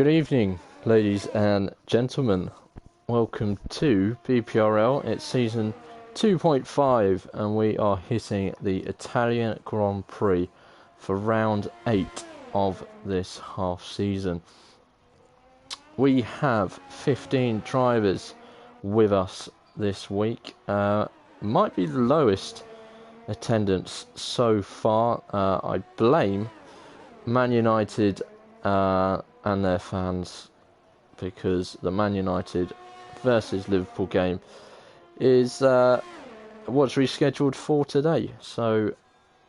Good evening, ladies and gentlemen. Welcome to BPRL. It's season 2.5 and we are hitting the Italian Grand Prix for round 8 of this half season. We have 15 drivers with us this week. Might be the lowest attendance so far. I blame Man United and their fans, because the Man United versus Liverpool game is what's rescheduled for today. So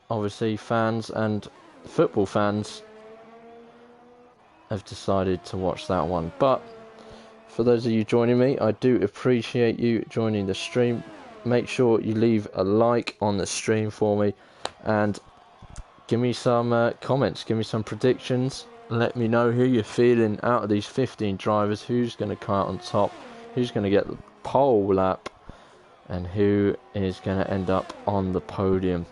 obviously fans and football fans have decided to watch that one. But for those of you joining me, I do appreciate you joining the stream. Make sure you leave a like on the stream for me and give me some comments, give me some predictions. Let me know who you're feeling out of these 15 drivers, who's going to come out on top, who's going to get the pole lap, and who is going to end up on the podium.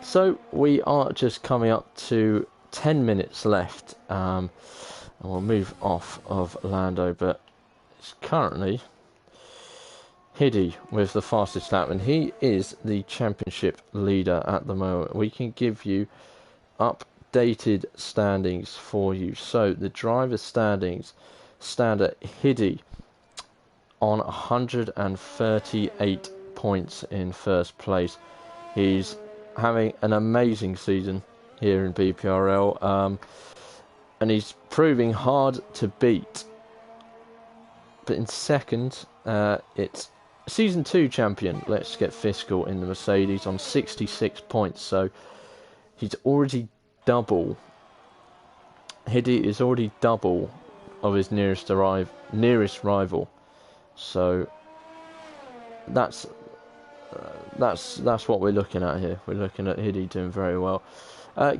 So we are just coming up to 10 minutes left, and we'll move off of Lando, but it's currently Hiddy with the fastest lap, and he is the championship leader at the moment. We can give you updated standings for you. So the driver standings stand at Hiddy on 138 points in first place. He's having an amazing season here in BPRL, and he's proving hard to beat. But in second, it's Season 2 champion, Let's Get Fiscal in the Mercedes on 66 points. So he's already double. Hiddy is already double of his nearest rival. So that's what we're looking at here. We're looking at Hiddy doing very well.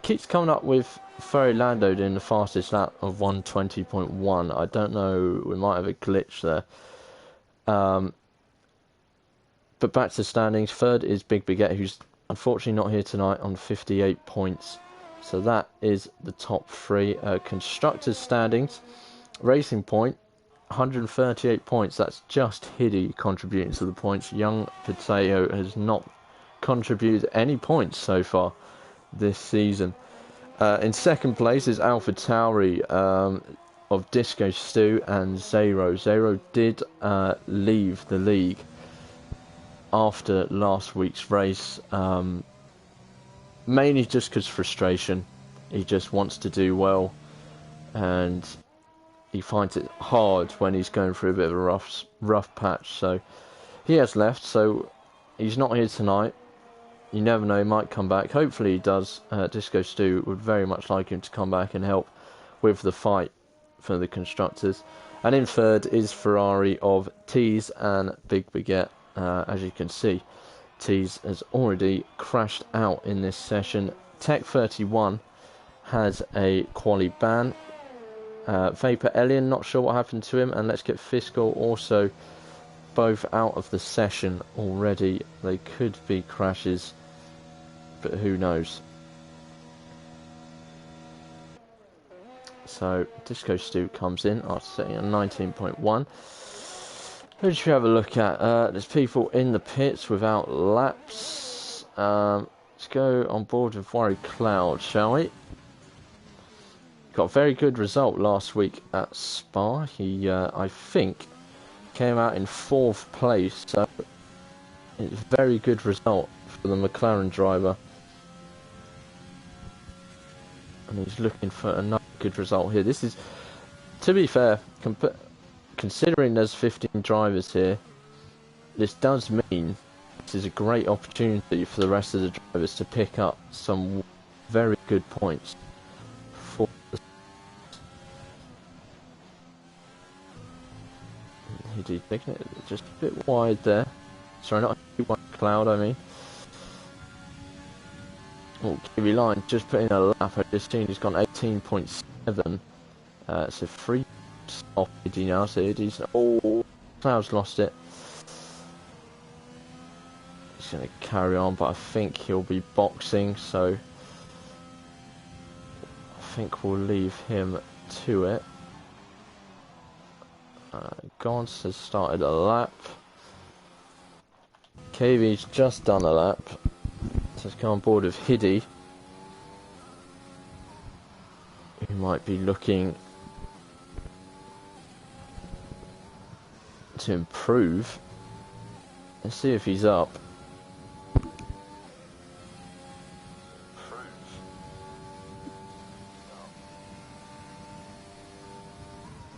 Keeps coming up with Ferry Lando doing the fastest lap of 120.1. I don't know, we might have a glitch there. But back to the standings. Third is Big Baguette, who's unfortunately not here tonight, on 58 points. So that is the top three. Constructors standings. Racing Point, 138 points. That's just Hiddy contributing to the points. Young Potato has not contributed any points so far this season. In second place is Alpha Tauri of Disco Stew and Zero. Zero did leave the league after last week's race, mainly just because frustration. He just wants to do well, and he finds it hard when he's going through a bit of a rough patch. So he has left, so he's not here tonight. You never know, he might come back. Hopefully he does. Disco Stew would very much like him to come back and help with the fight for the constructors. And in third is Ferrari of Tease and Big Baguette. As you can see, Tease has already crashed out in this session. Tech 31 has a quali ban. Vapor Alien, not sure what happened to him, and Let's Get Fiscal also both out of the session already. They could be crashes, but who knows. So Disco Stew comes in after setting a 19.1. Who should we have a look at? There's people in the pits without laps. Let's go on board with Worry Cloud, shall we? Got a very good result last week at Spa. He, I think, came out in 4th place. So it's a very good result for the McLaren driver. And he's looking for another good result here. This is, to be fair, considering there's 15 drivers here, this does mean this is a great opportunity for the rest of the drivers to pick up some very good points. He's taking it just a bit wide there. Sorry, not a wide Cloud, I mean. Oh, Kiwi Line just put in a lap. I've just seen he's gone 18.7. So 3 off Hiddy now. So Hiddy's, oh, Cloud's lost it. He's going to carry on, but I think he'll be boxing. So I think we'll leave him to it. Gods has started a lap. KV's just done a lap. So it's come on board of Hiddy, who might be looking to improve. Let's see if he's up.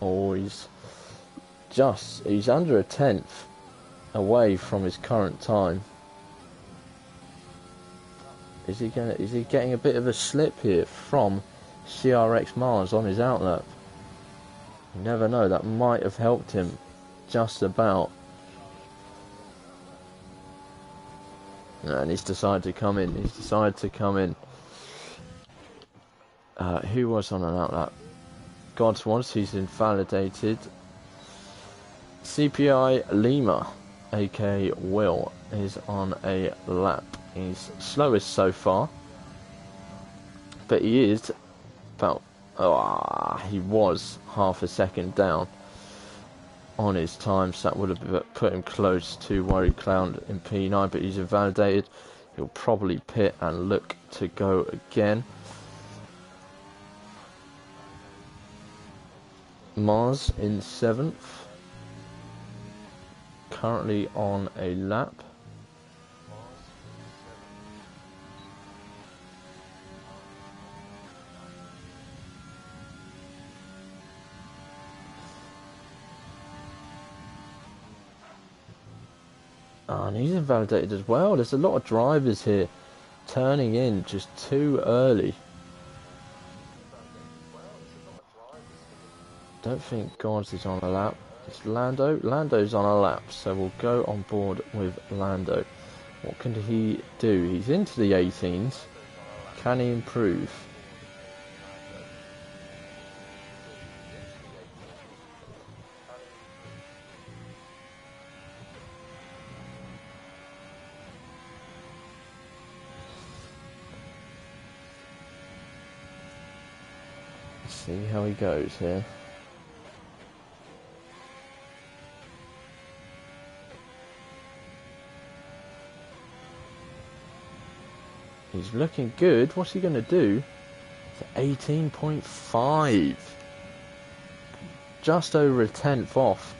Oh, he's under a tenth away from his current time. Is he getting a bit of a slip here from CRX Mars on his outlap? You never know, that might have helped him just about. And he's decided to come in. Who was on an outlap? Gods was, he's invalidated. CPI Lima, aka Will, is on a lap. He's slowest so far, but he is about, he was half a second down on his time, so that would have put him close to Worry Clown in P9, but he's invalidated. He'll probably pit and look to go again. Mars in 7th, currently on a lap. And he's invalidated as well. There's a lot of drivers here turning in just too early. Don't think Gods is on a lap. It's Lando. Lando's on a lap, so we'll go on board with Lando. What can he do? He's into the 18s. Can he improve? Let's see how he goes here. He's looking good. What's he going to do? It's 18.5. Just over a tenth off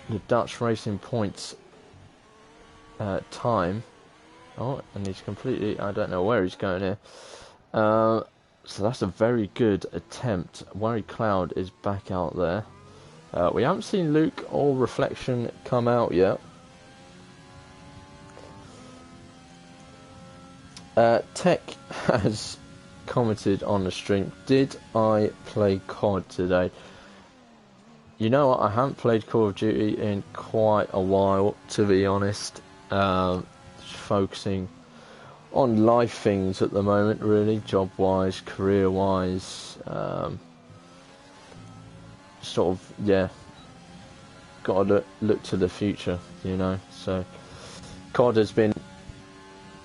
the Dutch Racing Points time. Oh, and he's completely... I don't know where he's going here. So that's a very good attempt. Worry Cloud is back out there. We haven't seen Luke or Reflection come out yet. Tech has commented on the stream, did I play COD today? You know what, I haven't played Call of Duty in quite a while, to be honest. Just focusing on life things at the moment, really, job-wise, career-wise. Sort of, yeah, got to look to the future, you know. So, COD has been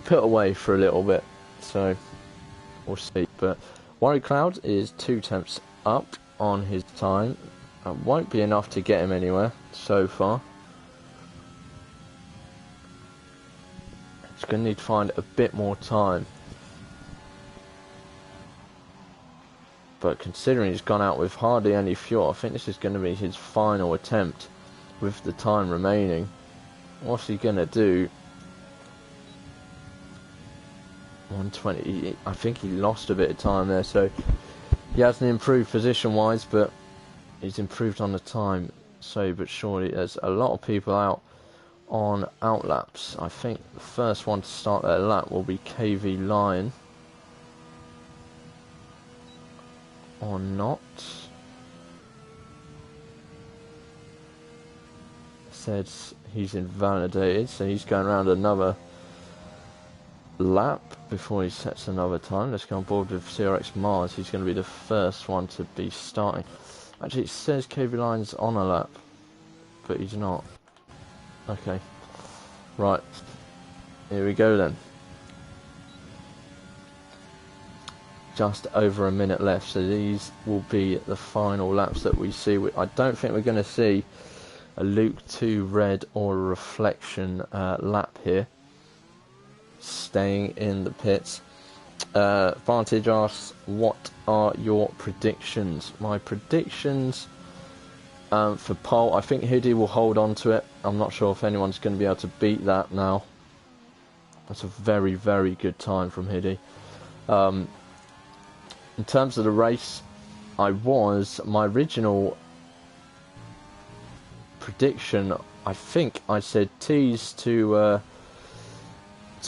put away for a little bit, so we'll see. But Worry Cloud is 2 tenths up on his time. Won't be enough to get him anywhere so far. He's going to need to find a bit more time. But considering he's gone out with hardly any fuel, I think this is going to be his final attempt with the time remaining. What's he going to do? 120. I think he lost a bit of time there, so he hasn't improved position wise, but he's improved on the time. So, but surely there's a lot of people out on outlaps. I think the first one to start their lap will be KV Lion, or not. Says he's invalidated, so he's going around another lap before he sets another time. Let's go on board with CRX Mars. He's going to be the first one to be starting. Actually, it says KV Line's on a lap, but he's not. Okay, right, here we go then. just over a minute left, so these will be the final laps that we see. I don't think we're going to see a Luke 2 red or a reflection lap here. Staying in the pits. Vantage asks, what are your predictions? My predictions for pole, I think Hoodie will hold on to it. I'm not sure if anyone's going to be able to beat that now. That's a very, very good time from Hoodie. In terms of the race, my original prediction, I think I said Tees to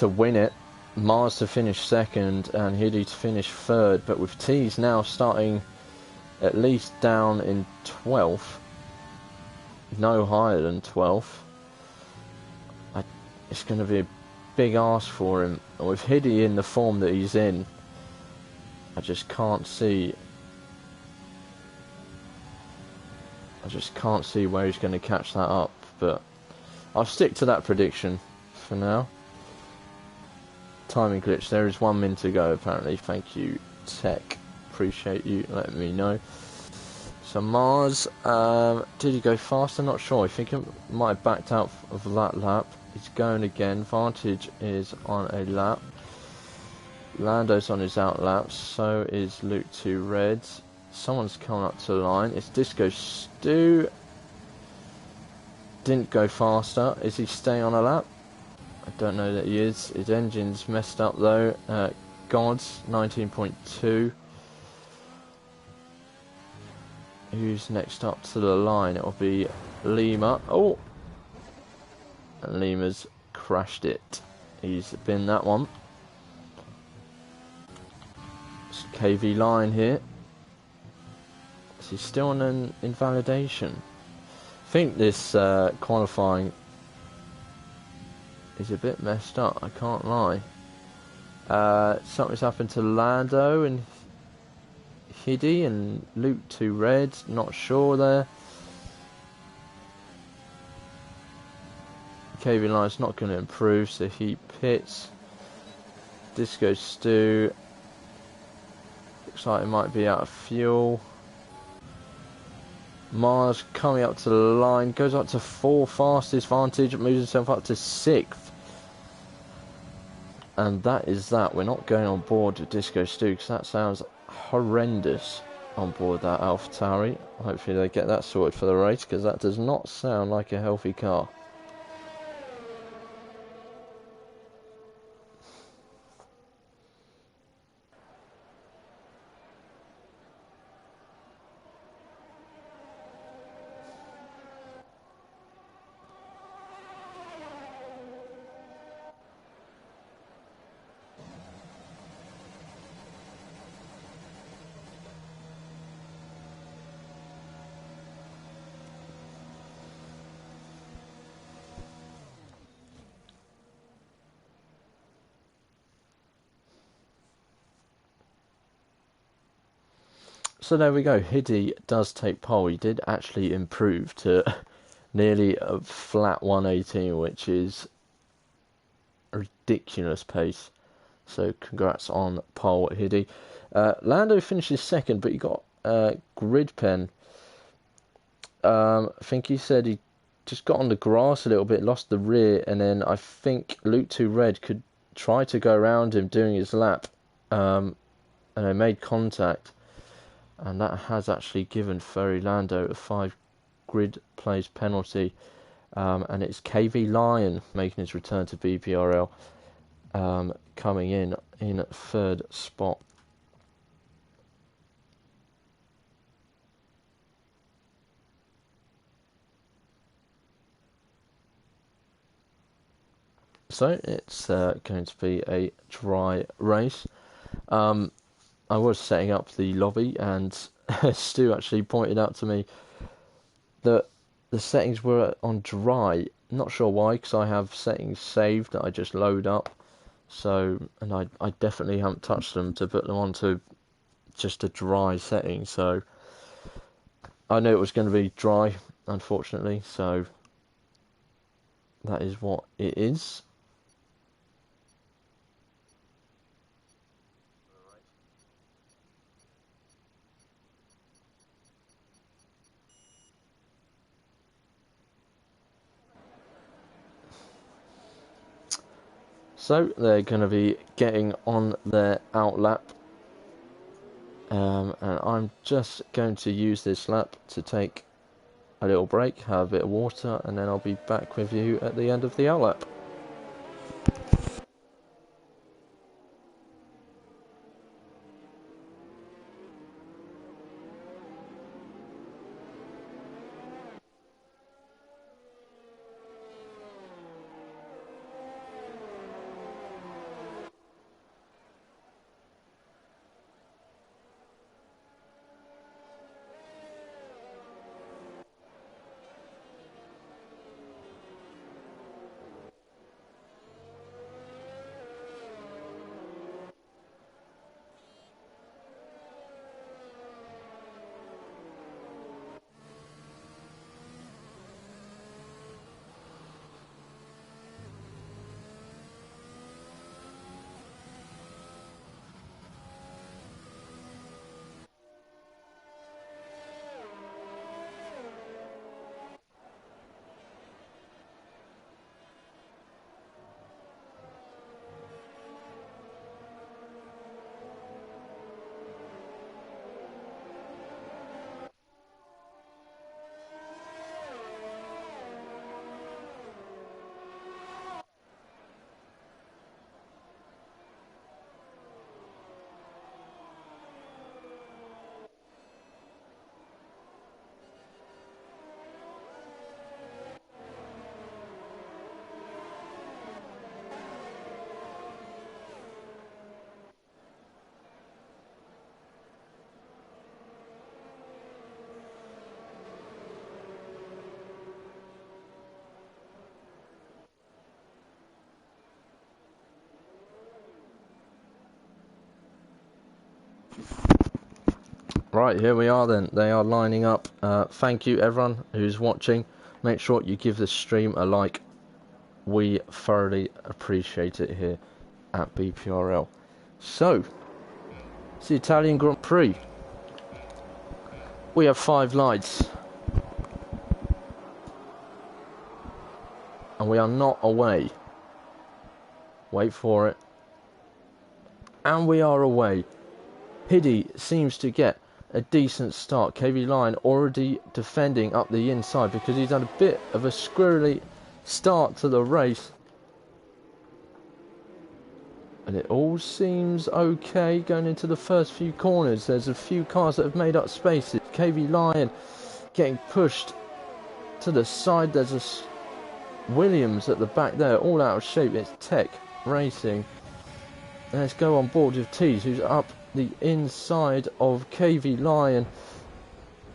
win it, Mars to finish second, and Hoodie to finish third. But with Tees now starting at least down in 12th, no higher than 12th, it's going to be a big ask for him. And with Hoodie in the form that he's in, I just can't see where he's going to catch that up. But I'll stick to that prediction for now. Timing glitch. There is 1 minute to go apparently. Thank you, Tech. Appreciate you letting me know. So Mars, did he go fast? I'm not sure. I think he might have backed out of that lap. He's going again. Vantage is on a lap. Lando's on his out laps. So is Luke 2 Reds. Someone's coming up to the line. It's Disco Stu. Didn't go faster. Is he staying on a lap? I don't know that he is. His engine's messed up though. Gods 19.2. Who's next up to the line? It'll be Lima. Oh! And Lima's crashed it. He's been that one. It's KV line here. Is he still on an invalidation? I think this qualifying is a bit messed up, I can't lie. Something's happened to Lando and Hiddy and Luke 2 Red, not sure there. KV line's not going to improve, so he pits. Disco Stu looks like it might be out of fuel. Mars coming up to the line, goes up to 4th fastest. Vantage moves himself up to 6th. And that is that. We're not going on board with Disco Stu because that sounds horrendous on board that AlphaTauri. Hopefully they get that sorted for the race because that does not sound like a healthy car. So there we go. Hiddy does take pole. He did actually improve to nearly a flat 118, which is a ridiculous pace. So congrats on pole, Hiddy. Lando finishes second, but he got grid pen. I think he said he just got on the grass a little bit, lost the rear, and then I think Luke 2 Red could try to go around him doing his lap, and they made contact. And that has actually given Ferry Lando a 5 grid place penalty. And it's KV Lion making his return to BPRL, coming in 3rd spot. So it's going to be a dry race. I was setting up the lobby, and Stu actually pointed out to me that the settings were on dry. Not sure why, because I have settings saved that I just load up. So, and I definitely haven't touched them to put them onto just a dry setting. So, I knew it was going to be dry, unfortunately. So, that is what it is. So they're going to be getting on their out lap. And I'm just going to use this lap to take a little break, have a bit of water, and then I'll be back with you at the end of the out lap. Right, here we are then. They are lining up. Thank you everyone who's watching. Make sure you give this stream a like. We thoroughly appreciate it here at BPRL. So, it's the Italian Grand Prix. We have 5 lights. And we are not away. Wait for it. And we are away. Hiddy seems to get a decent start. KV Line already defending up the inside because he's had a bit of a squirrely start to the race. And it all seems okay going into the first few corners. There's a few cars that have made up spaces. KV Lion getting pushed to the side. There's a Williams at the back there, all out of shape. It's Tech Racing. Let's go on board with Tees, who's up the inside of KV Lion.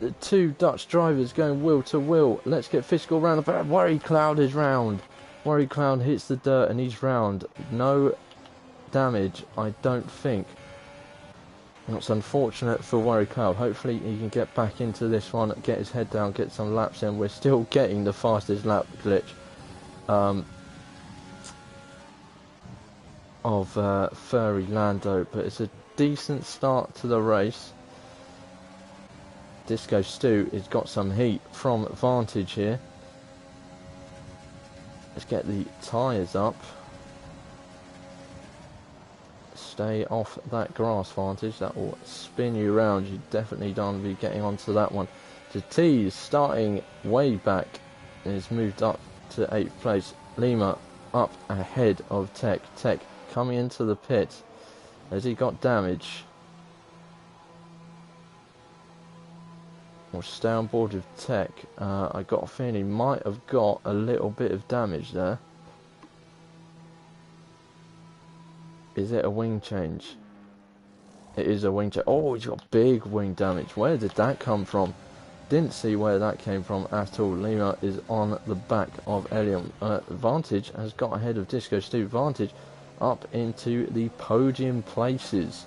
The 2 Dutch drivers going wheel to wheel. Let's get Fiscal round the back. Worry Cloud is round. Worry Cloud hits the dirt and he's round. No damage, I don't think. That's unfortunate for Worry Cloud. Hopefully he can get back into this one, get his head down, get some laps in. We're still getting the fastest lap glitch of Furry Lando, but it's a decent start to the race. Disco Stu has got some heat from Vantage here. Let's get the tyres up. Stay off that grass, Vantage. That will spin you around. You definitely don't want to be getting onto that one. The T starting way back is moved up to 8th place. Lima up ahead of Tech. Tech coming into the pit. Has he got damage? We'll stay on board with Tech. I got a feeling he might have got a little bit of damage there. Is it a wing change? It is a wing change. Oh, he's got big wing damage. Where did that come from? Didn't see where that came from at all. Lima is on the back of Elion. Vantage has got ahead of Disco Stu. Vantage up into the podium places.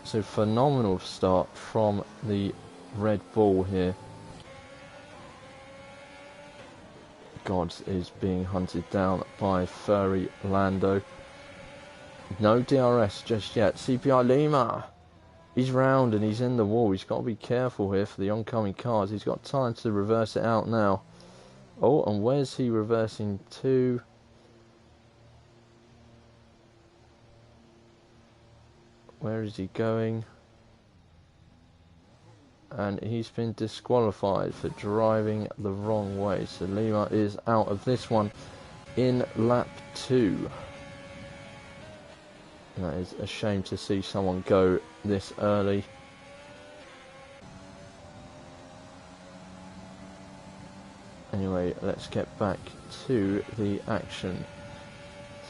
So phenomenal start from the Red Bull here. Gods is being hunted down by Furry Lando. No DRS just yet. CPI Lima. He's round and he's in the wall. He's got to be careful here for the oncoming cars. He's got time to reverse it out now. Oh, and where's he reversing to? Where is he going? And he's been disqualified for driving the wrong way. So Lima is out of this one in lap 2. And that is a shame to see someone go this early. Anyway, let's get back to the action.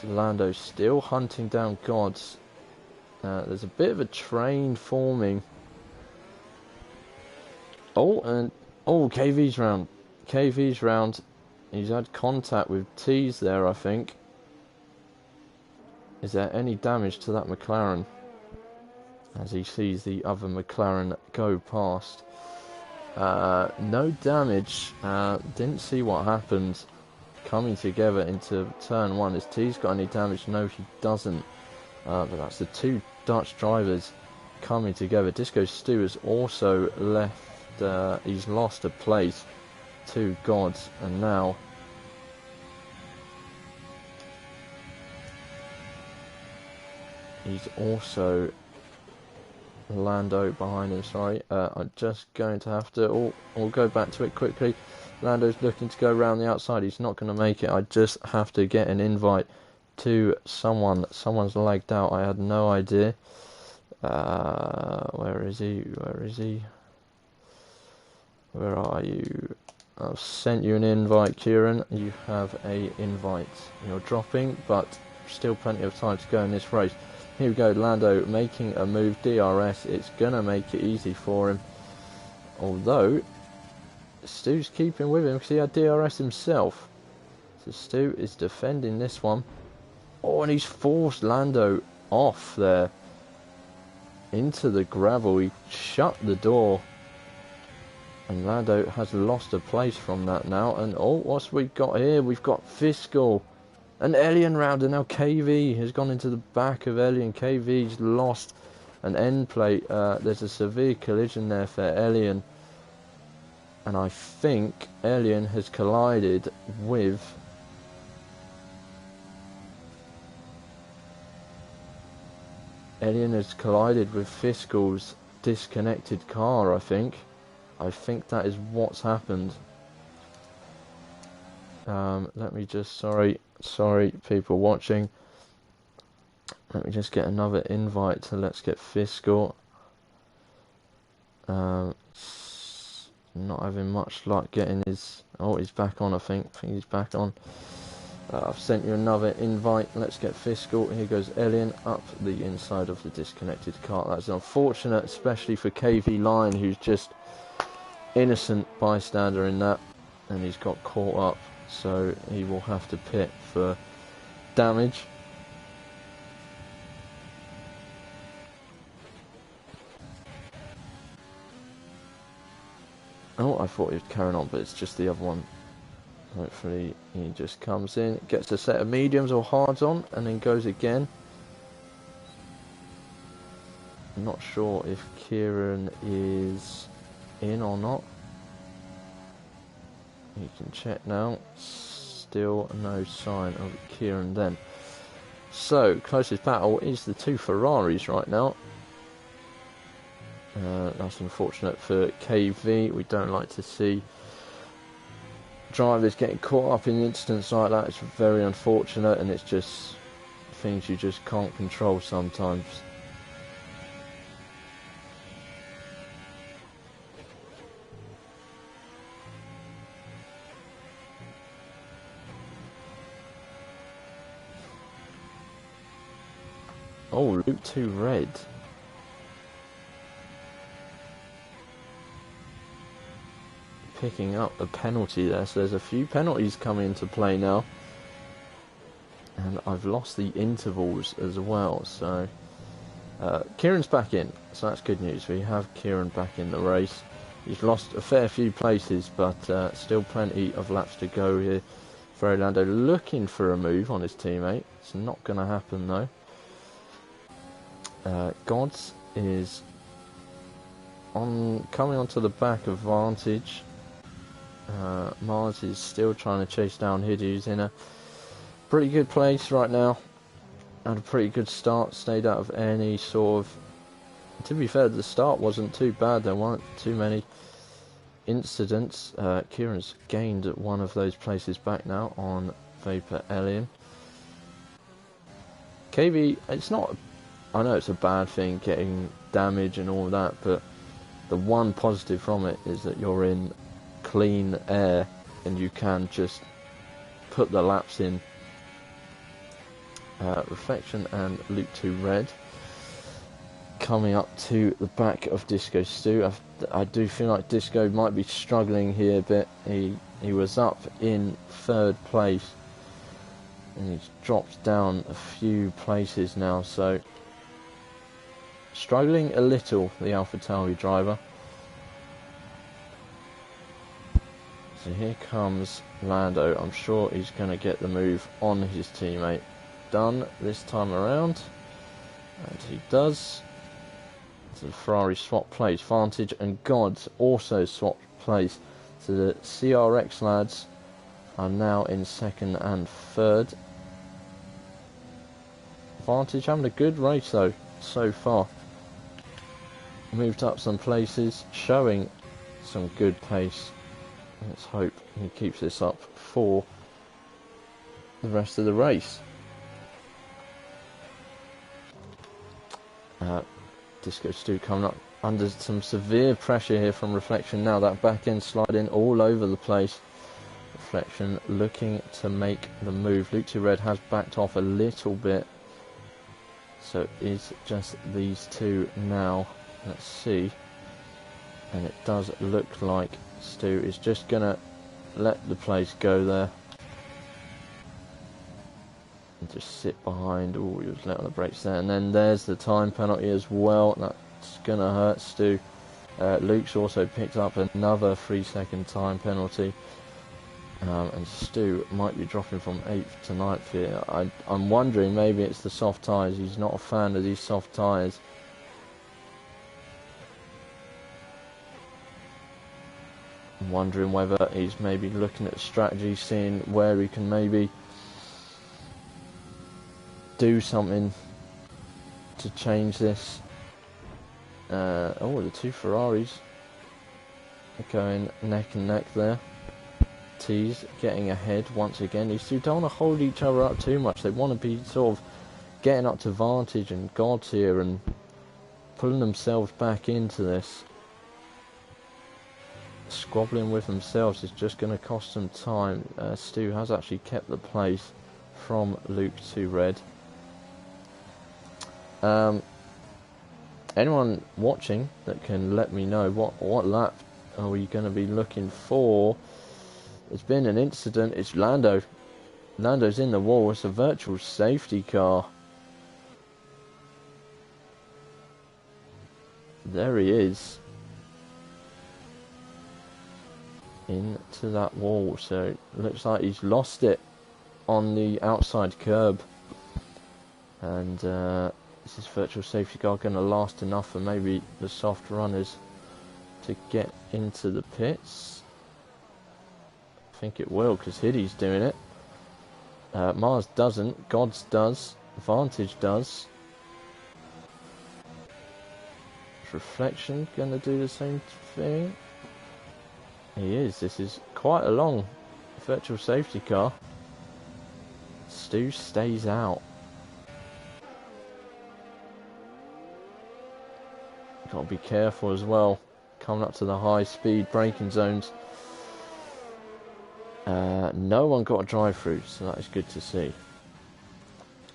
So Lando still hunting down Gods. There's a bit of a train forming. Oh, and KV's round. KV's round. He's had contact with T's there, I think. Is there any damage to that McLaren? As he sees the other McLaren go past. No damage. Didn't see what happened. Coming together into turn 1. Is T's got any damage? No, he doesn't. But that's the two Dutch drivers coming together. Disco Stu has also left. He's lost a place to Gods, and now he's also Lando behind him. Sorry, I'm just going to have to. We'll go back to it quickly. Lando's looking to go around the outside. He's not going to make it. I just have to get an invite to someone. Someone's lagged out. I had no idea. Where is he? Where is he? Where are you? I've sent you an invite, Kieran. You have a invite. You're dropping, but still plenty of time to go in this race. Here we go, Lando making a move. DRS, it's going to make it easy for him. Although, Stu's keeping with him because he had DRS himself. So Stu is defending this one. Oh, and he's forced Lando off there. Into the gravel. He shut the door. And Lando has lost a place from that now. And what's we got here? We've got Fiscal. An Elian round, and now KV has gone into the back of Elian. KV's lost an end plate. There's a severe collision there for Elian. And I think Elian has collided with... Elian has collided with Fiscal's disconnected car, I think. I think that is what's happened. Let me just, sorry people watching. Let me just get another invite to Let's Get Fiscal. Not having much luck getting his, he's back on, I think he's back on. I've sent you another invite. Let's Get Fiscal. Here goes Elian up the inside of the disconnected car. That's unfortunate, especially for KV Line, who's just innocent bystander in that, and he's got caught up, so he will have to pit for damage. I thought he was carrying on, but it's just the other one. Hopefully he just comes in, gets a set of mediums or hards on, and then goes again. I'm not sure if Kieran is in or not. You can check now. Still no sign of Kieran then. So, closest battle is the two Ferraris right now. That's unfortunate for KV. We don't like to see drivers getting caught up in incidents like that. It's very unfortunate, and it's just things you just can't control sometimes. Oh, Loop 2 red. Picking up a penalty there, so there's a few penalties coming into play now. And I've lost the intervals as well, so... Kieran's back in, so that's good news. We have Kieran back in the race. He's lost a fair few places, but still plenty of laps to go here. For Lando looking for a move on his teammate. It's not going to happen though. Gods is coming onto the back of Vantage. Mars is still trying to chase down Hid, who's in a pretty good place right now. had a pretty good start, stayed out of any sort of... To be fair, the start wasn't too bad, there weren't too many incidents. Kieran's gained one of those places back now on Vapor Alien. KB, it's not... I know it's a bad thing getting damage and all that, but the one positive from it is that you're in clean air and you can just put the laps in. Reflection and Luke 2 Red coming up to the back of Disco Stu. I do feel like Disco might be struggling here a bit. He was up in 3rd place and he's dropped down a few places now, so struggling a little, the AlphaTauri driver. So here comes Lando. I'm sure he's going to get the move on his teammate done this time around, and he does. So the Ferrari swap place. Vantage and Gods also swapped place. So the CRX lads are now in 2nd and 3rd. Vantage having a good race though so far. Moved up some places, showing some good pace. Let's hope he keeps this up for the rest of the race. Disco Stu coming up under some severe pressure here from Reflection now. That back end sliding all over the place. Reflection looking to make the move. Luke 2 Red has backed off a little bit. So it's just these two now. Let's see. And it does look like Stu is just going to let the place go there. And just sit behind. Oh, he was let on the brakes there. And then there's the time penalty as well. That's going to hurt Stu. Luke's also picked up another 3-second time penalty. And Stu might be dropping from 8th to 9th here. I'm wondering, maybe it's the soft tyres. He's not a fan of these soft tyres. I'm wondering whether he's maybe looking at strategy, seeing where he can maybe do something to change this. Oh, the two Ferraris are going neck and neck there. T's getting ahead once again. These two don't want to hold each other up too much. They want to be sort of getting up to Vantage and Gods here and pulling themselves back into this. Squabbling with themselves is just going to cost them time. Stu has actually kept the place from Luke 2 Red. Anyone watching that can let me know what lap are we going to be looking for? There's been an incident. It's Lando. Lando's in the wall. It's a virtual safety car. There he is. Into that wall. So it looks like he's lost it on the outside curb. And is this virtual safety car going to last enough for maybe the soft runners to get into the pits? I think it will, because Hiddy's doing it. Mars doesn't. Gods does. Vantage does. Is Reflection going to do the same thing? He is. This is quite a long virtual safety car. Stu stays out. Got to be careful as well, coming up to the high speed braking zones. No one got a drive through, so that is good to see.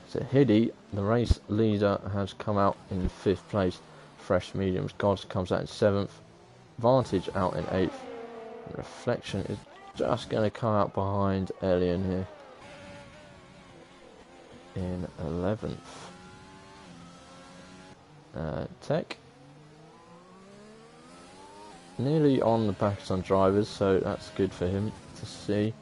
So Hiddy, the race leader, has come out in 5th place. Fresh mediums. Gods comes out in 7th. Vantage out in 8th. Reflection is just going to come out behind Alien here in 11th. Tech nearly on the back of some drivers, so that's good for him to see.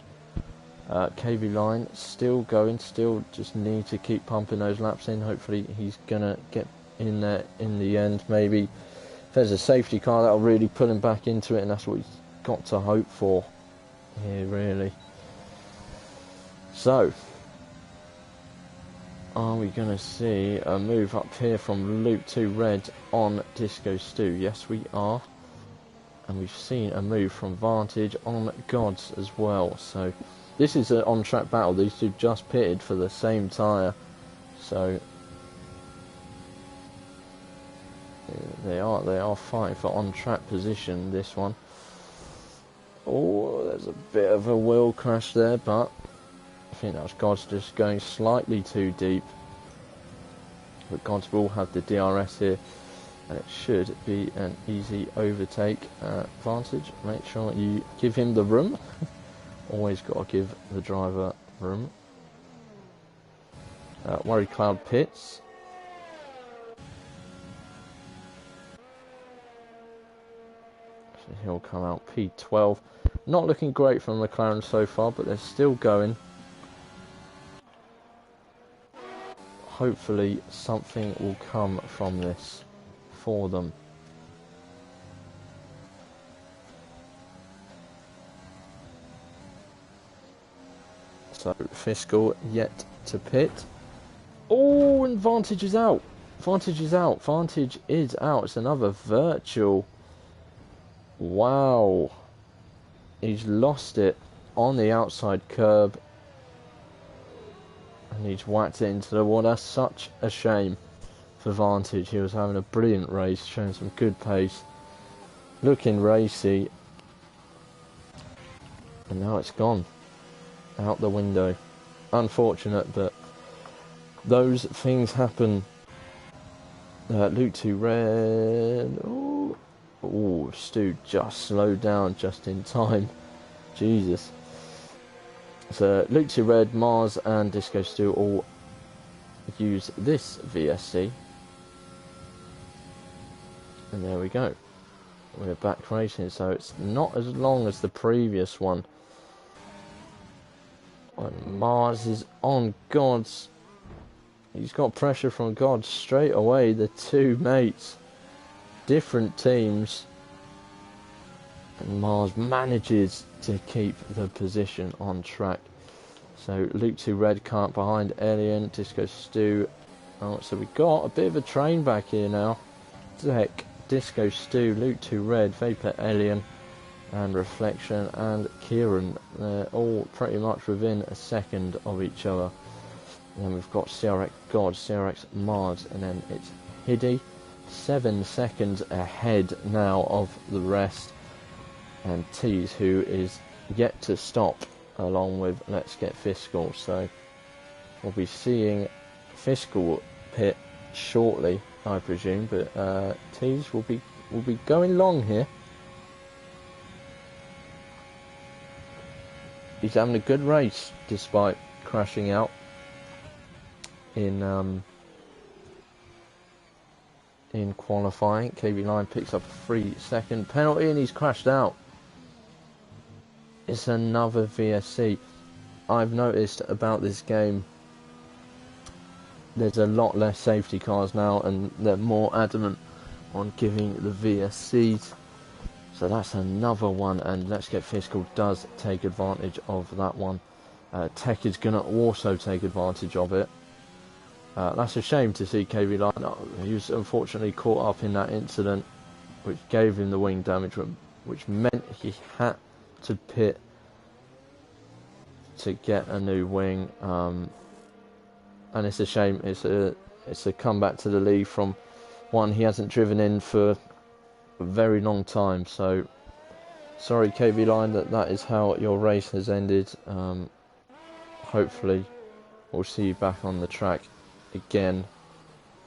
KB line still going, still just need to keep pumping those laps in. Hopefully he's gonna get in there in the end. Maybe if there's a safety car, that'll really pull him back into it, and that's what he's got to hope for here, really. So Are we going to see a move up here from Luke to Red on Disco Stew? Yes, we are. And we've seen a move from Vantage on Gods as well. So this is an on-track battle. These two just pitted for the same tyre. So they are fighting for on-track position, this one. Oh, there's a bit of a wheel crash there, but I think that was Gods just going slightly too deep. But Gods will have the DRS here, and it should be an easy overtake. Vantage, make sure you give him the room. Always got to give the driver room. Worry Cloud pits. So he'll come out P12. Not looking great from McLaren so far, but they're still going. Hopefully something will come from this for them. So Fiscal yet to pit. Oh, and Vantage is out. Vantage is out. Vantage is out. It's another virtual. Wow. He's lost it on the outside curb. And he's whacked it into the water. Such a shame for Vantage. He was having a brilliant race, showing some good pace, looking racy, and now it's gone out the window. Unfortunate, but those things happen. Luke to Red. Oh, Stu just slowed down just in time. Jesus. So Luke to Red, Mars and Disco Stu all use this VSC. And there we go. We're back racing, so it's not as long as the previous one. And Mars is on Gods. He's got pressure from Gods straight away. The two mates, different teams. And Mars manages to keep the position on track. So Luke to Red can't behind Alien, Disco Stew. Oh, so we got a bit of a train back here now. Zek, Disco Stew, Luke to Red, Vapor Alien, and Reflection and Kieran. They're all pretty much within a second of each other. And then we've got CRX God, CRX Mars, and then it's Hiddy. 7 seconds ahead now of the rest. And Tease, who is yet to stop, along with Let's Get Fiscal. So we'll be seeing Fiscal pit shortly, I presume, but Tease will be going long here. He's having a good race despite crashing out in qualifying. KB9 picks up a 3-second penalty and he's crashed out. It's another VSC. I've noticed about this game, there's a lot less safety cars now and they're more adamant on giving the VSCs. So that's another one, and Let's Get Fiscal does take advantage of that one. Tech is going to also take advantage of it. That's a shame to see KV Line. He was unfortunately caught up in that incident, which gave him the wing damage, which meant he had to pit to get a new wing. And it's a shame. It's a comeback to the lead from one he hasn't driven in for a very long time. So sorry KB Line that is how your race has ended. Hopefully we'll see you back on the track again,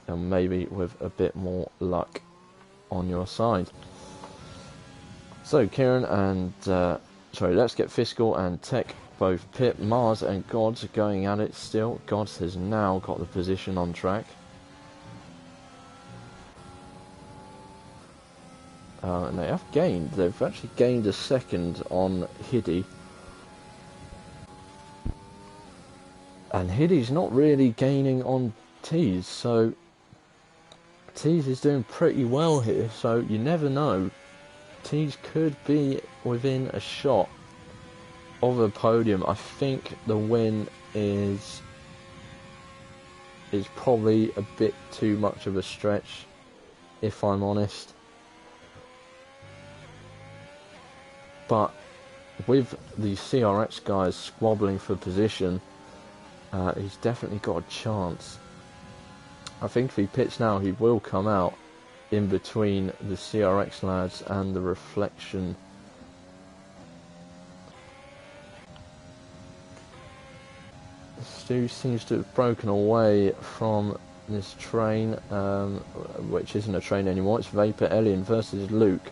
and maybe with a bit more luck on your side. So Kieran and Let's Get Fiscal and Tech both pit. Mars and Gods are going at it still. Gods has now got the position on track. And they have gained. They've actually gained a second on Hiddy. And Hiddy's not really gaining on Tease, so Tease is doing pretty well here, so you never know. Tease could be within a shot of a podium. I think the win is is probably a bit too much of a stretch, if I'm honest. But with the CRX guys squabbling for position, he's definitely got a chance. I think if he pits now, he will come out in between the CRX lads and the Reflection. Stu seems to have broken away from this train, which isn't a train anymore. It's Vapor Alien versus Luke.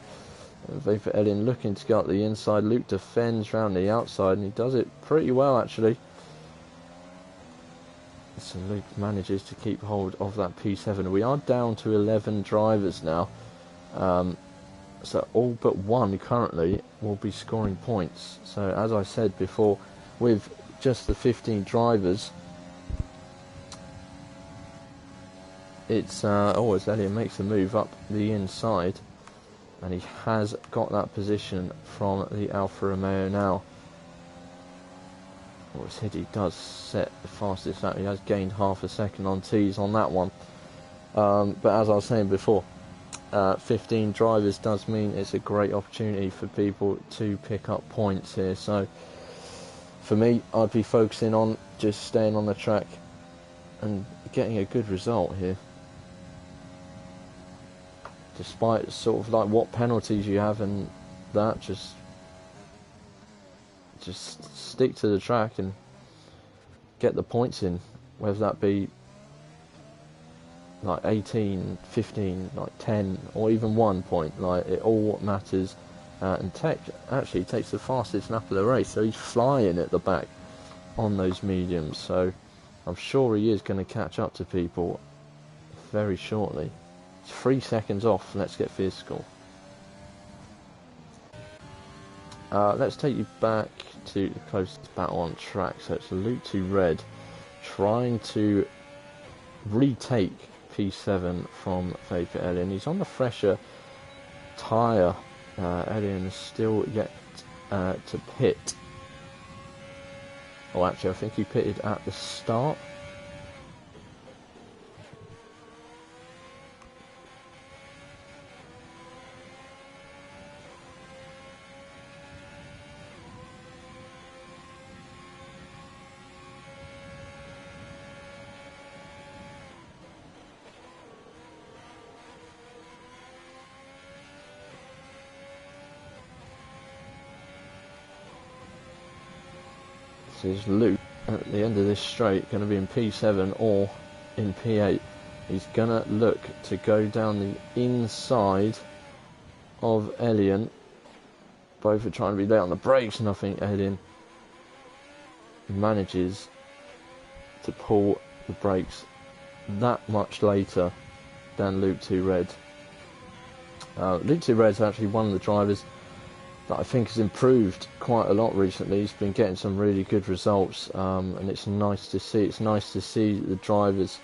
Vapor Alien looking to go up the inside. Luke defends round the outside, and he does it pretty well, actually. So Luke manages to keep hold of that P7. We are down to 11 drivers now. So all but one currently will be scoring points. So as I said before, with just the 15 drivers, it's as Elliot makes the move up the inside, and he has got that position from the Alfa Romeo now. As Hiddy does set the fastest lap, he has gained half a second on T's on that one. But as I was saying before, 15 drivers does mean it's a great opportunity for people to pick up points here. So for me, I'd be focusing on just staying on the track and getting a good result here. Despite sort of like what penalties you have and that, just stick to the track and get the points in, whether that be like 18, 15, like 10, or even 1 point. Like, it all matters. And Tech actually takes the fastest lap of the race, so he's flying at the back on those mediums. So I'm sure he is going to catch up to people very shortly. It's 3 seconds off. Let's get physical. Let's take you back to the closest battle on track. So it's Luke 2 Red trying to retake P7 from Vapor Alien. He's on the fresher tyre. Alien is still yet to pit. Oh, actually, I think he pitted at the start. This is Luke at the end of this straight, going to be in P7 or in P8. He's going to look to go down the inside of Alien. Both are trying to be late on the brakes, and I think Alien manages to pull the brakes that much later than Luke 2 Red. Luke 2 Red's actually one of the drivers that I think has improved quite a lot recently. He's been getting some really good results, and it's nice to see. It's nice to see the drivers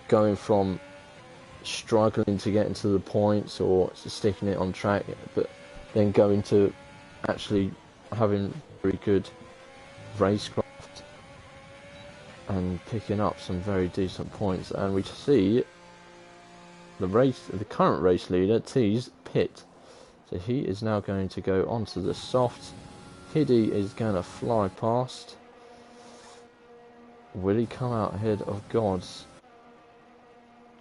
going from struggling to get into the points or sticking it on track, but then going to actually having very good racecraft and picking up some very decent points. And we see the current race leader, T's, pit. So he is now going to go onto the softs. Hiddy is going to fly past. Will he come out ahead of Gods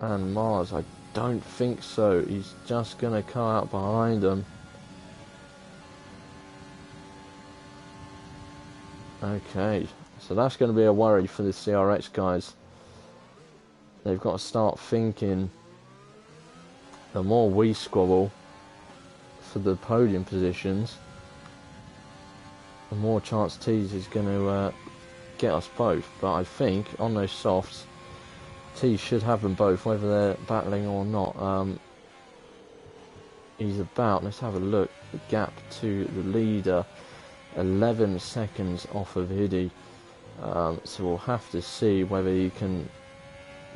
and Mars? I don't think so. He's just going to come out behind them. Okay, so that's going to be a worry for the CRX guys. They've got to start thinking, the more we squabble for the podium positions, the more chance T's is going to get us both. But I think on those softs, T should have them both, whether they're battling or not. He's about, let's have a look, the gap to the leader, 11 seconds off of Hiddy. So we'll have to see whether he can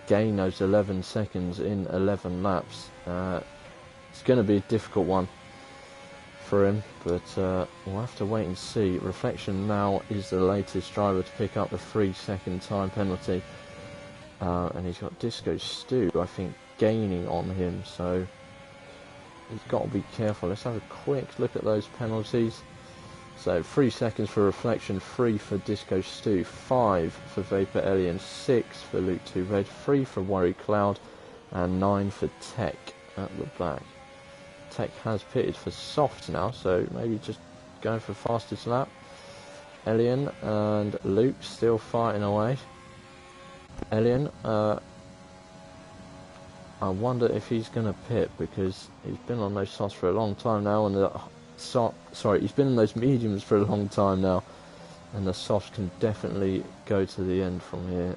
gain those 11 seconds in 11 laps. It's going to be a difficult one for him, but we'll have to wait and see. Reflection now is the latest driver to pick up the 3-second time penalty, and he's got Disco Stu, I think, gaining on him, so he's got to be careful. Let's have a quick look at those penalties. So 3 seconds for Reflection, 3 for Disco Stu, 5 for Vapor Alien, 6 for Luke 2 Red, 3 for Worry Cloud, and 9 for Tech at the back. Tech has pitted for soft now, so maybe just going for fastest lap. Alien and Luke still fighting away. Alien, I wonder if he's going to pit, because he's been on those softs for a long time now, and he's been in those mediums for a long time now, and the softs can definitely go to the end from here.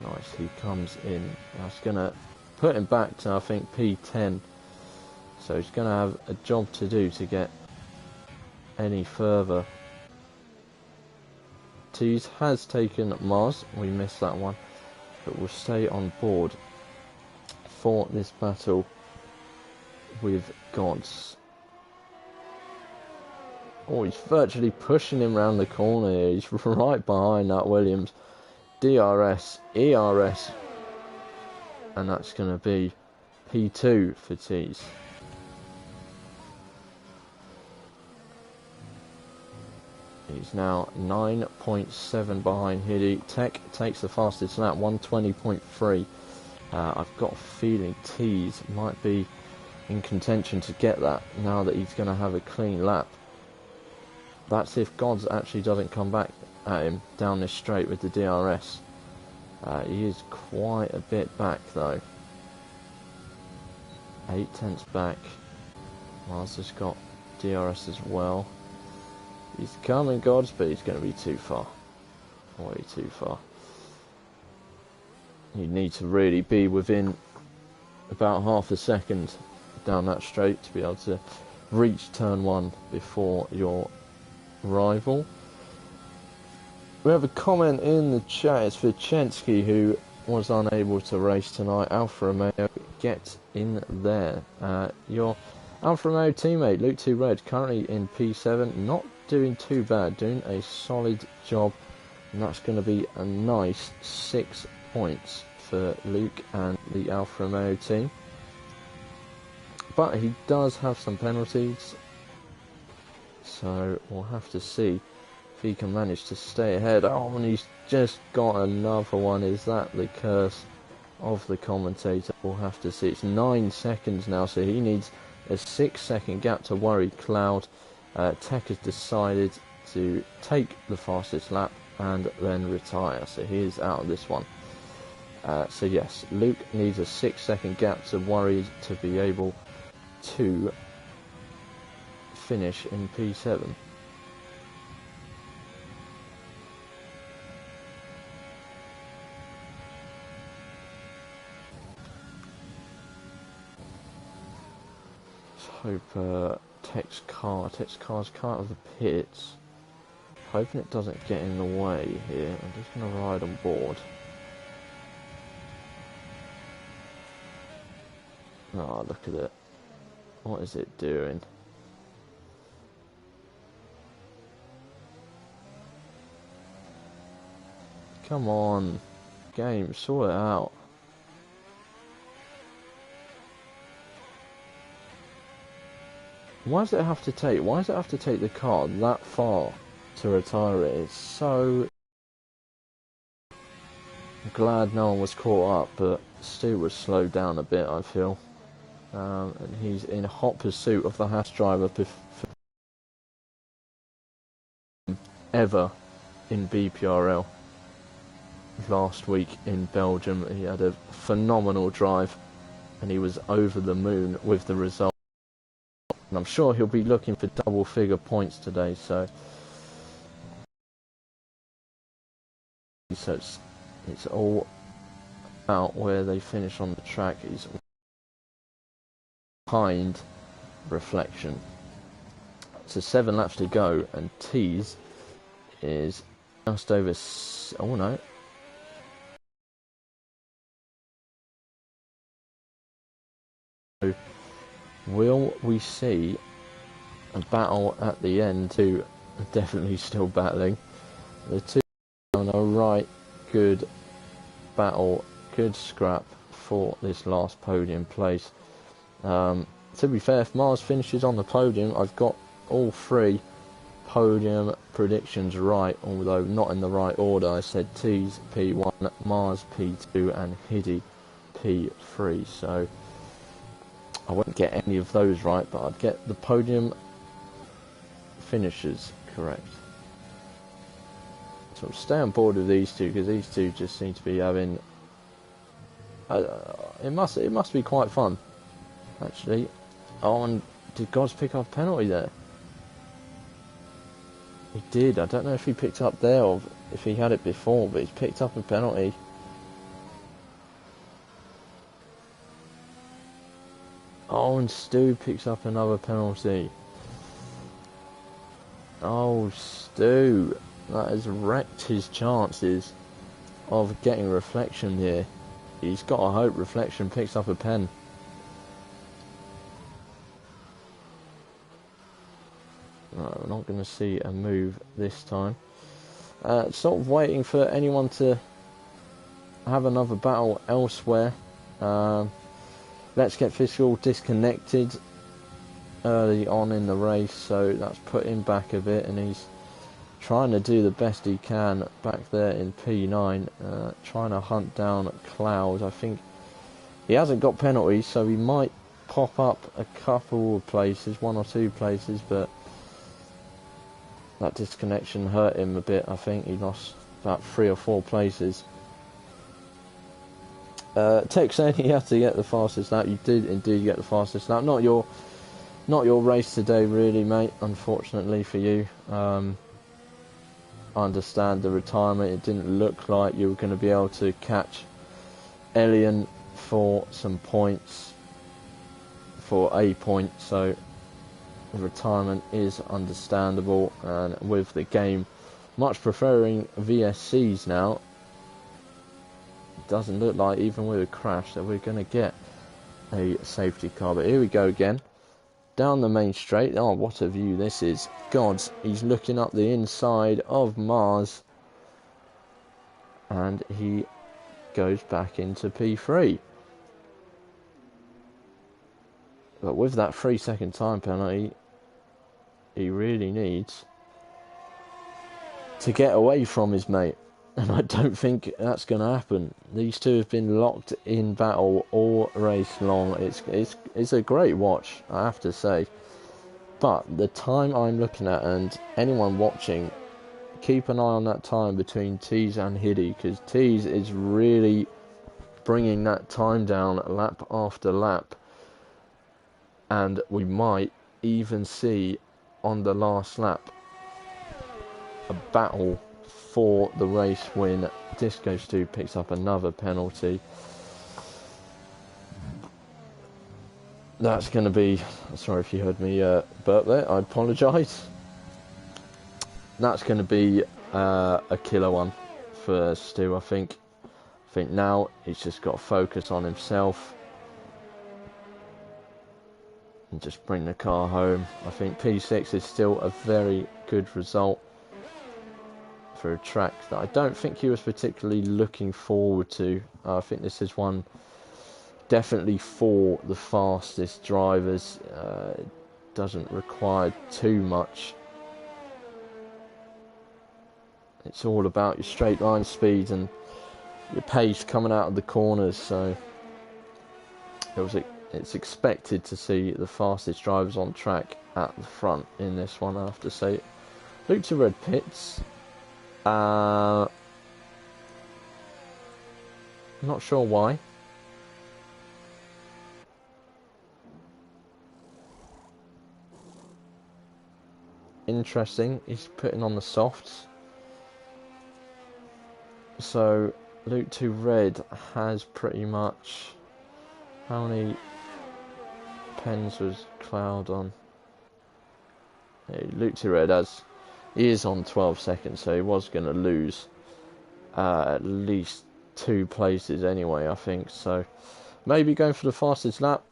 Nice, he comes in. That's going to put him back to, I think, P10. So he's going to have a job to do to get any further. Tees has taken Mars. We missed that one, but we'll stay on board for this battle with Gods. Oh, he's virtually pushing him around the corner here. He's right behind that Williams. DRS, ERS, and that's going to be P2 for Tees. He's now 9.7 behind Hiddy. Tech takes the fastest lap, 120.3. I've got a feeling Tees might be in contention to get that now that he's going to have a clean lap. That's if Gods actually doesn't come back at him down this straight with the DRS. He is quite a bit back though. 8/10 back. Mars has got DRS as well. He's coming, Gods, but he's going to be too far. Way too far. You need to really be within about half a second down that straight to be able to reach turn 1 before your rival. We have a comment in the chat. It's for Chensky, who was unable to race tonight. Alfa Romeo, get in there. Your Alfa Romeo teammate, Luke 2 Red, currently in P7, not doing too bad, doing a solid job, and that's going to be a nice 6 points for Luke and the Alfa Romeo team. But he does have some penalties, so we'll have to see if he can manage to stay ahead. Oh, and he's just got another one. Is that the curse of the commentator? We'll have to see. It's 9 seconds now, so he needs a 6-second gap to Worry Cloud. Tech has decided to take the fastest lap and then retire, so he is out of this one. So yes, Luke needs a 6-second gap to Worry to be able to finish in P7. Let's hope Tech's car's car out of the pits. Hoping it doesn't get in the way here. I'm just going to ride on board. Oh, look at it. What is it doing? Come on. Game, sort it out. Why does it have to take the car that far to retire it? It's so... I'm glad no one was caught up, but Stu was slowed down a bit, I feel. And he's in hot pursuit of the Haas driver ever in BPRL. Last week in Belgium, he had a phenomenal drive, and he was over the moon with the result. And I'm sure he'll be looking for double-figure points today, so it's all about where they finish on the track. He's behind Reflection. So 7 laps to go, and Tees is just over... Oh no. Will we see a battle at the end. Two are definitely still battling. The two on a right good battle, good scrap for this last podium place. To be fair, if Mars finishes on the podium, I've got all three podium predictions right, although not in the right order. I said T's P1, Mars P2 and Hiddy P3, so I wouldn't get any of those right, but I'd get the podium finishes correct. So I'll stay on board with these two, because these two just seem to be having it must be quite fun actually. Oh, and did Gods pick up a penalty there? He did. I don't know if he picked up there or if he had it before, but he's picked up a penalty. Oh, and Stu picks up another penalty. Oh, Stu. That has wrecked his chances of getting Reflection here. He's got to hope Reflection picks up a pen. No, we're not going to see a move this time. Sort of waiting for anyone to have another battle elsewhere. Let's Get Physical disconnected early on in the race, so that's put him back a bit, and he's trying to do the best he can back there in P9, trying to hunt down Cloud. I think he hasn't got penalties, so he might pop up a couple of places, one or two places, but that disconnection hurt him a bit. I think he lost about 3 or 4 places. Tech saying he had to get the fastest lap. You did indeed get the fastest lap. Not your race today, really, mate. Unfortunately for you. I understand the retirement. It didn't look like you were going to be able to catch Elian for some points, for a point. So the retirement is understandable, and with the game much preferring VSCs now, it doesn't look like, even with a crash, that we're going to get a safety car. But here we go again, down the main straight. Oh, what a view this is. Gods, he's looking up the inside of Mars, and he goes back into P3. But with that 3-second time penalty, he really needs to get away from his mate, and I don't think that's going to happen. These two have been locked in battle all race long. It's a great watch, I have to say. But the time I'm looking at, and anyone watching, keep an eye on that time between Tees and Hiddy, because Tees is really bringing that time down lap after lap, and we might even see on the last lap a battle for the race win. Disco Stu picks up another penalty. That's going to be, sorry if you heard me burp there, I apologise. That's going to be a killer one for Stu, I think. I think now he's just got to focus on himself and just bring the car home. I think P6 is still a very good result for a track that I don't think he was particularly looking forward to. I think this is one definitely for the fastest drivers. It doesn't require too much. It's all about your straight line speed and your pace coming out of the corners, so it's expected to see the fastest drivers on track at the front in this one, I have to say. Luke to red pits. Not sure why. Interesting, he's putting on the softs. So Luke to red has pretty much, how many pens was Cloud on? Hey, Luke to red he is on 12 seconds, so he was going to lose at least 2 places anyway, I think. So maybe going for the fastest lap.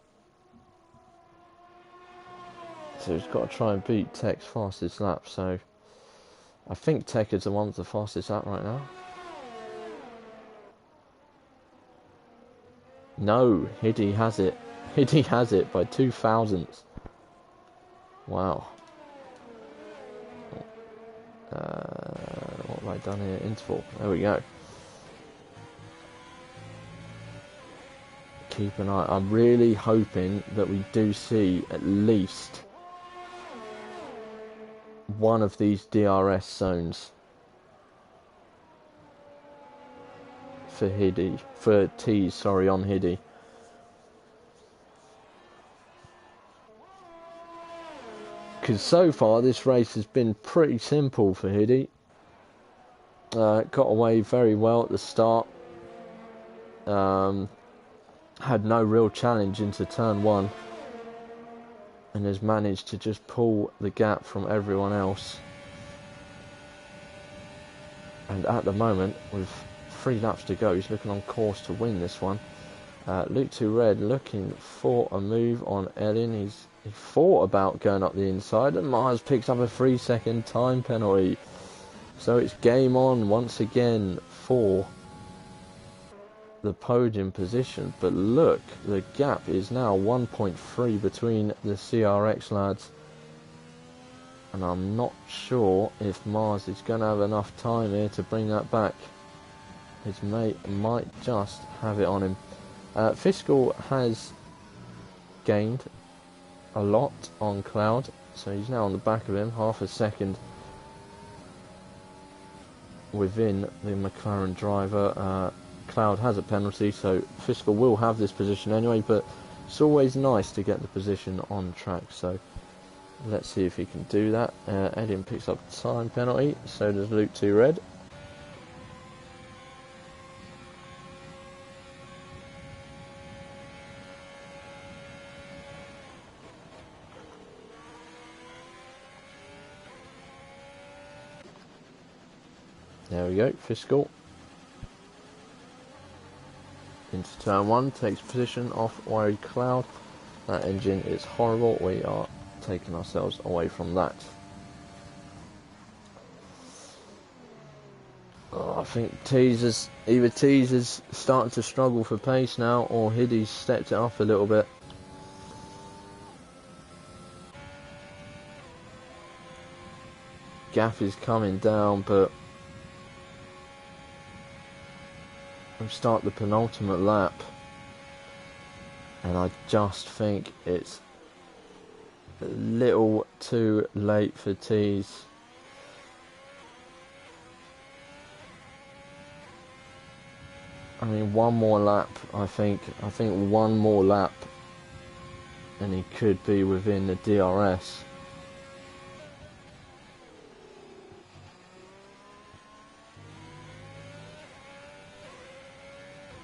So he's got to try and beat Tech's fastest lap. So I think Tech is the one with the fastest lap right now. No, Hiddy has it. Hiddy has it by 2 thousandths. Wow. What have I done here? Interval. There we go. Keep an eye. I'm really hoping that we do see at least one of these DRS zones for Hiddy. For T's, sorry, on Hiddy. Because so far this race has been pretty simple for Hiddy. Got away very well at the start. Had no real challenge into turn 1. And has managed to just pull the gap from everyone else. And at the moment, with 3 laps to go, he's looking on course to win this one. Luke 2 Red looking for a move on Ellen. He thought about going up the inside, and Mars picks up a 3-second time penalty. So it's game on once again for the podium position. But look, the gap is now 1.3 between the CRX lads. And I'm not sure if Mars is going to have enough time here to bring that back. His mate might just have it on him. Fiscal has gained a lot on Cloud, so he's now on the back of him, half a second within the McLaren driver. Cloud has a penalty, so Fiscal will have this position anyway, but it's always nice to get the position on track, so let's see if he can do that. Edin picks up time penalty, so does Luke 2 Red. There we go, Fiscal. Into turn 1, takes position off Worried Cloud. That engine is horrible, we are taking ourselves away from that. I think either Teaser's starting to struggle for pace now, or Hiddy's stepped it up a little bit. Gap is coming down, but we start the penultimate lap, and I just think it's a little too late for Tees. I mean, one more lap, I think one more lap and he could be within the DRS.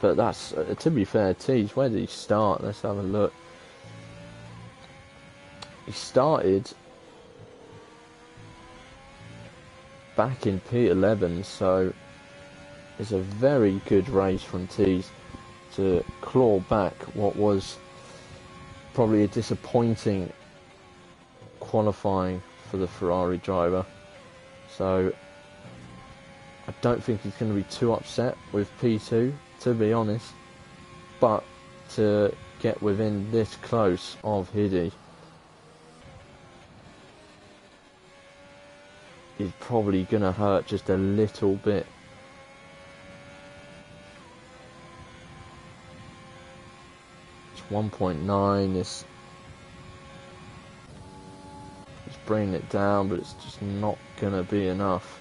But that's, to be fair, Tees, where did he start? Let's have a look. He started back in P11, so it's a very good race from Tees to claw back what was probably a disappointing qualifying for the Ferrari driver. So I don't think he's going to be too upset with P2, to be honest, but to get within this close of Hiddy is probably going to hurt just a little bit. It's 1.9, it's bringing it down, but it's just not going to be enough.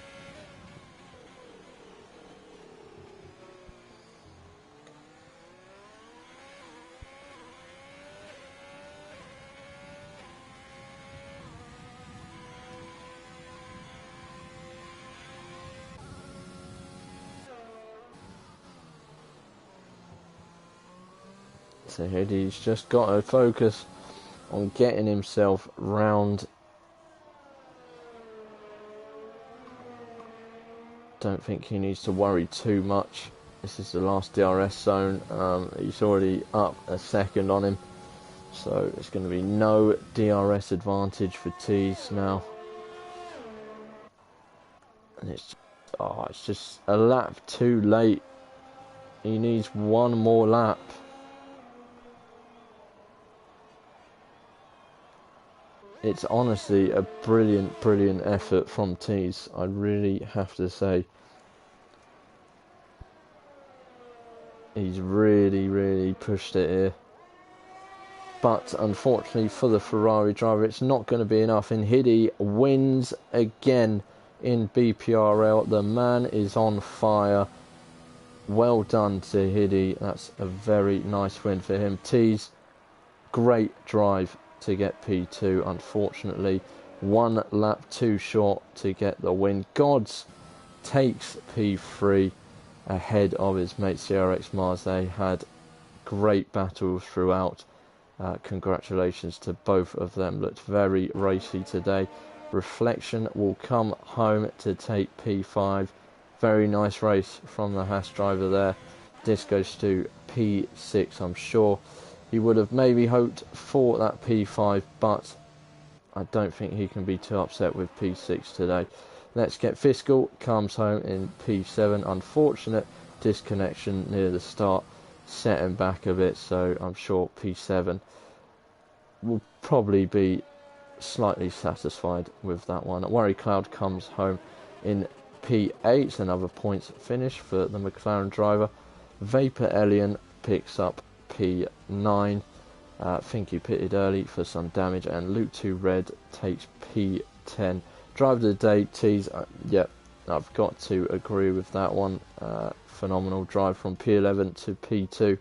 So Hiddy's just got to focus on getting himself round. Don't think he needs to worry too much. This is the last DRS zone. He's already up a second on him, So it's going to be no DRS advantage for Tees now. And it's just a lap too late. He needs one more lap. It's honestly a brilliant, brilliant effort from Tees, I really have to say. He's really, really pushed it here. But unfortunately for the Ferrari driver, it's not going to be enough. And Hiddy wins again in BPRL. The man is on fire. Well done to Hiddy. That's a very nice win for him. Tees, great drive to get P2. Unfortunately, one lap too short to get the win. Gods takes P3 ahead of his mate CRX Mars. They had great battles throughout. Congratulations to both of them. Looked very racy today. Reflection will come home to take P5. Very nice race from the Haas driver there. This goes to P6. I'm sure he would have maybe hoped for that P5, but I don't think he can be too upset with P6 today. Let's Get Fiscal comes home in P7. Unfortunate disconnection near the start set him back a bit, so I'm sure P7 will probably be slightly satisfied with that one. Worry Cloud comes home in P8, another points finish for the McLaren driver. Vapor Elian picks up P9. I think he pitted early for some damage, and Luke 2 Red takes P10. Driver of the day, Tees, yeah, I've got to agree with that one. Phenomenal drive from P11 to P2.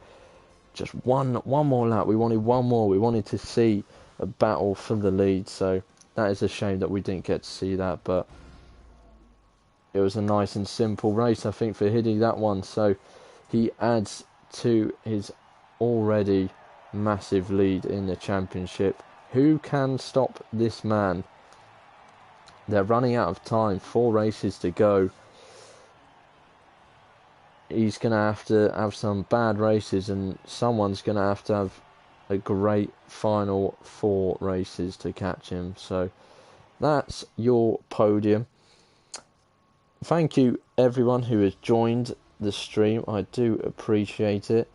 Just one more lap. We wanted one more. We wanted to see a battle for the lead. So that is a shame that we didn't get to see that. But it was a nice and simple race, I think, for Hiddy, that one. So he adds to his already massive lead in the championship. Who can stop this man? They're running out of time. 4 races to go. He's going to have some bad races, and someone's going to have a great final 4 races to catch him. So that's your podium. Thank you everyone who has joined the stream. I do appreciate it.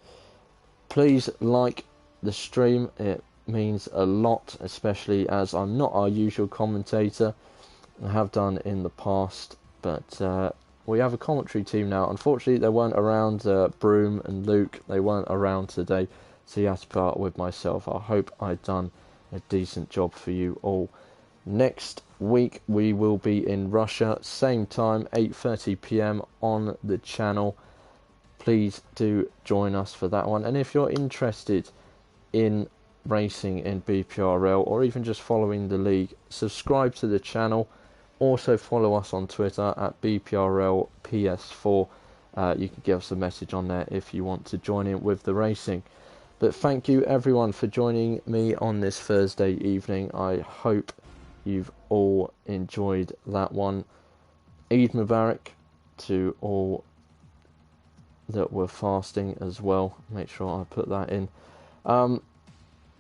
Please like the stream. It means a lot, especially as I'm not our usual commentator. I have done in the past, but we have a commentary team now. Unfortunately, they weren't around. Broom and Luke, they weren't around today, so you have to put up with myself. I hope I've done a decent job for you all. Next week we will be in Russia, same time, 8:30 p.m. on the channel. Please do join us for that one. And if you're interested in racing in BPRL, or even just following the league, subscribe to the channel. Also follow us on Twitter at BPRLPS4. You can give us a message on there if you want to join in with the racing. But thank you everyone for joining me on this Thursday evening. I hope you've all enjoyed that one. Eid Mubarak to all that were fasting as well. Make sure I put that in. And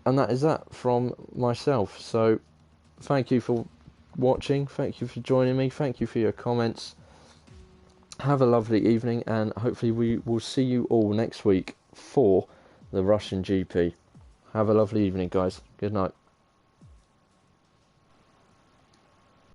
that is that from myself. So thank you for watching. Thank you for joining me. Thank you for your comments. Have a lovely evening, and hopefully we will see you all next week for the Russian GP. Have a lovely evening, guys. Good night.